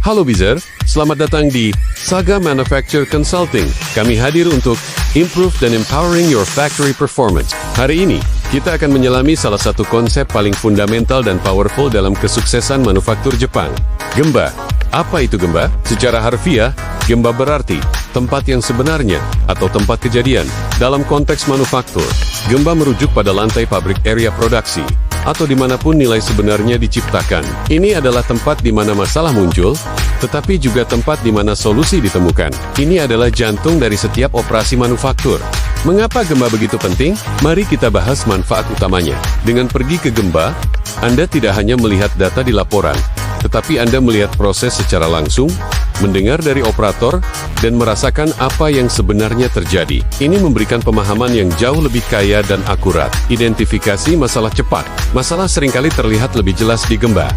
Halo Bizer, selamat datang di Saga Manufacture Consulting. Kami hadir untuk improve dan empowering your factory performance. Hari ini, kita akan menyelami salah satu konsep paling fundamental dan powerful dalam kesuksesan manufaktur Jepang. Gemba. Apa itu gemba? Secara harfiah, gemba berarti tempat yang sebenarnya atau tempat kejadian. Dalam konteks manufaktur, gemba merujuk pada lantai pabrik area produksi atau dimanapun nilai sebenarnya diciptakan. Ini adalah tempat di mana masalah muncul, tetapi juga tempat di mana solusi ditemukan. Ini adalah jantung dari setiap operasi manufaktur. Mengapa gemba begitu penting? Mari kita bahas manfaat utamanya. Dengan pergi ke gemba, Anda tidak hanya melihat data di laporan, tetapi Anda melihat proses secara langsung, mendengar dari operator, dan merasakan apa yang sebenarnya terjadi. Ini memberikan pemahaman yang jauh lebih kaya dan akurat. Identifikasi masalah cepat. Masalah seringkali terlihat lebih jelas di gemba.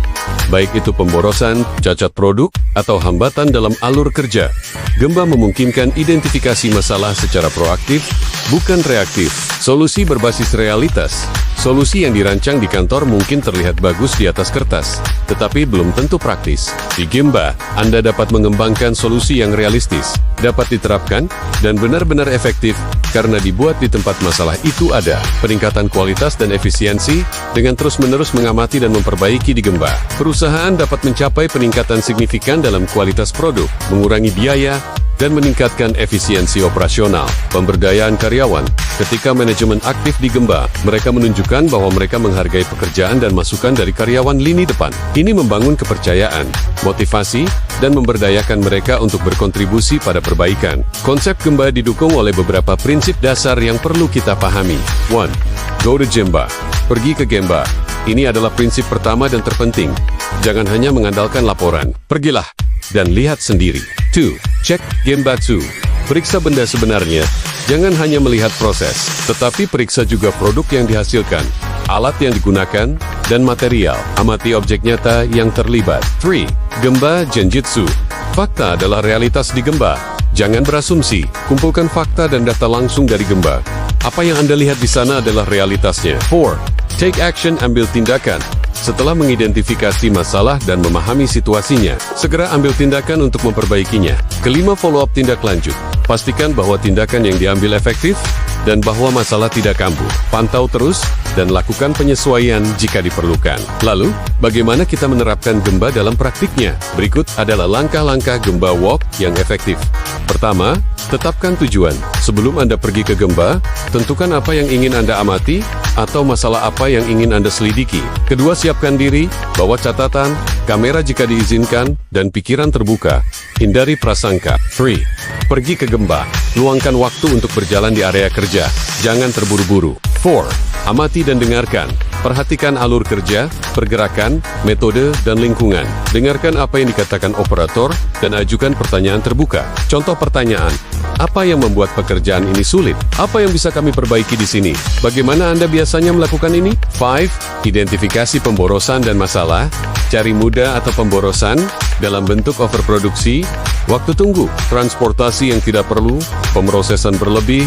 Baik itu pemborosan, cacat produk, atau hambatan dalam alur kerja. Gemba memungkinkan identifikasi masalah secara proaktif, bukan reaktif. Solusi berbasis realitas. Solusi yang dirancang di kantor mungkin terlihat bagus di atas kertas, tetapi belum tentu praktis. Di Gemba, Anda dapat mengembangkan solusi yang realistis, dapat diterapkan, dan benar-benar efektif, karena dibuat di tempat masalah itu ada. Peningkatan kualitas dan efisiensi, dengan terus-menerus mengamati dan memperbaiki di Gemba. Perusahaan dapat mencapai peningkatan signifikan dalam kualitas produk, mengurangi biaya, dan meningkatkan efisiensi operasional. Pemberdayaan karyawan. Ketika manajemen aktif di Gemba, mereka menunjukkan bahwa mereka menghargai pekerjaan dan masukan dari karyawan lini depan. Ini membangun kepercayaan, motivasi, dan memberdayakan mereka untuk berkontribusi pada perbaikan. Konsep Gemba didukung oleh beberapa prinsip dasar yang perlu kita pahami. 1. Go to Gemba. Pergi ke Gemba. Ini adalah prinsip pertama dan terpenting. Jangan hanya mengandalkan laporan. Pergilah dan lihat sendiri. 2. Cek Genbatsu. Periksa benda sebenarnya. Jangan hanya melihat proses, tetapi periksa juga produk yang dihasilkan, alat yang digunakan, dan material. Amati objek nyata yang terlibat. 3. Gemba Genjitsu. Fakta adalah realitas di Gemba. Jangan berasumsi. Kumpulkan fakta dan data langsung dari Gemba. Apa yang Anda lihat di sana adalah realitasnya. 4. Take action, ambil tindakan. Setelah mengidentifikasi masalah dan memahami situasinya, segera ambil tindakan untuk memperbaikinya. Kelima, follow up tindak lanjut. Pastikan bahwa tindakan yang diambil efektif, dan bahwa masalah tidak kambuh. Pantau terus, dan lakukan penyesuaian jika diperlukan. Lalu, bagaimana kita menerapkan Gemba dalam praktiknya? Berikut adalah langkah-langkah Gemba Walk yang efektif. Pertama, tetapkan tujuan. Sebelum Anda pergi ke Gemba, tentukan apa yang ingin Anda amati, atau masalah apa yang ingin Anda selidiki. Kedua, siapkan diri, bawa catatan, kamera jika diizinkan, dan pikiran terbuka. Hindari prasangka. 3. Pergi ke Gemba. Luangkan waktu untuk berjalan di area kerja. Jangan terburu-buru. 4. Amati dan dengarkan. Perhatikan alur kerja, pergerakan, metode, dan lingkungan. Dengarkan apa yang dikatakan operator, dan ajukan pertanyaan terbuka. Contoh pertanyaan. Apa yang membuat pekerjaan ini sulit? Apa yang bisa kami perbaiki di sini? Bagaimana Anda biasanya melakukan ini? 5. Identifikasi pemborosan dan masalah. Cari mudah atau pemborosan, dalam bentuk overproduksi, waktu tunggu, transportasi yang tidak perlu, pemrosesan berlebih,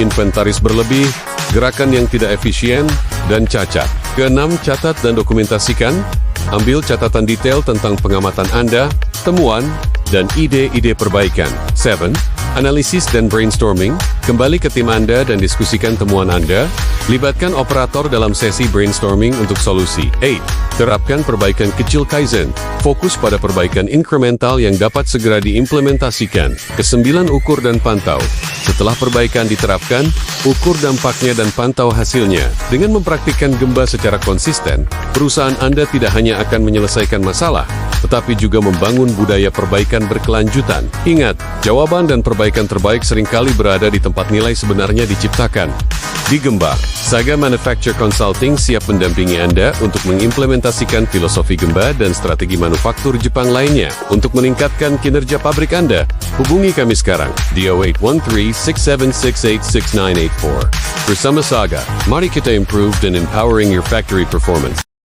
inventaris berlebih, gerakan yang tidak efisien, dan cacat. Keenam, catat dan dokumentasikan. Ambil catatan detail tentang pengamatan Anda, temuan, dan ide-ide perbaikan. 7. Analisis dan brainstorming. Kembali ke tim Anda dan diskusikan temuan Anda. Libatkan operator dalam sesi brainstorming untuk solusi. 8. Terapkan perbaikan kecil Kaizen. Fokus pada perbaikan incremental yang dapat segera diimplementasikan. 9. Ukur dan pantau. Setelah perbaikan diterapkan, ukur dampaknya dan pantau hasilnya. Dengan mempraktikkan Gemba secara konsisten, perusahaan Anda tidak hanya akan menyelesaikan masalah, tetapi juga membangun budaya perbaikan berkelanjutan. Ingat, jawaban dan perbaikan terbaik seringkali berada di tempat nilai sebenarnya diciptakan. Di Gemba, Saga Manufacture Consulting siap mendampingi Anda untuk mengimplementasikan filosofi Gemba dan strategi manufaktur Jepang lainnya untuk meningkatkan kinerja pabrik Anda. Hubungi kami sekarang di 0813-6768-6984. Bersama Saga, mari kita improve dan empowering your factory performance.